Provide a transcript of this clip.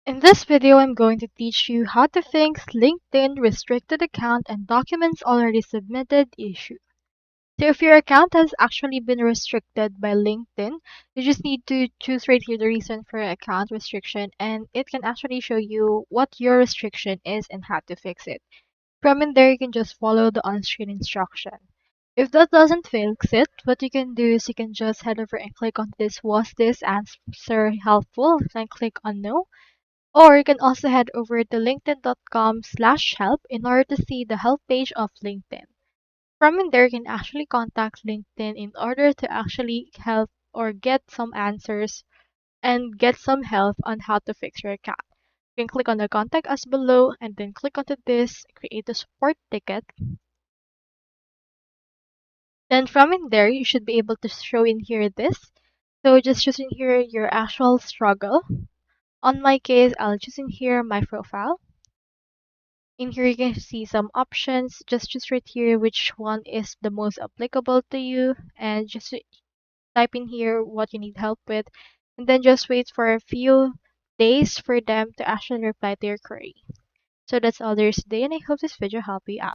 In this video, I'm going to teach you how to fix LinkedIn restricted account and documents already submitted issue. So if your account has actually been restricted by LinkedIn, you just need to choose right here the reason for account restriction, and it can actually show you what your restriction is and how to fix it. From in there, you can just follow the on-screen instruction. If that doesn't fix it, what you can do is you can just head over and click on this "Was this answer helpful?" and click on no. Or you can also head over to linkedin.com/help in order to see the help page of LinkedIn. From in there, you can actually contact LinkedIn in order to actually help or get some answers and get some help on how to fix your account. You can click on the contact us below and then click onto this, create a support ticket. Then from in there, you should be able to show in here this. So just choose in here your actual struggle. On my case, I'll choose in here my profile. In here, you can see some options. Just choose right here which one is the most applicable to you, and just type in here what you need help with, and then just wait for a few days for them to actually reply to your query. So that's all there is today, and I hope this video helped you out.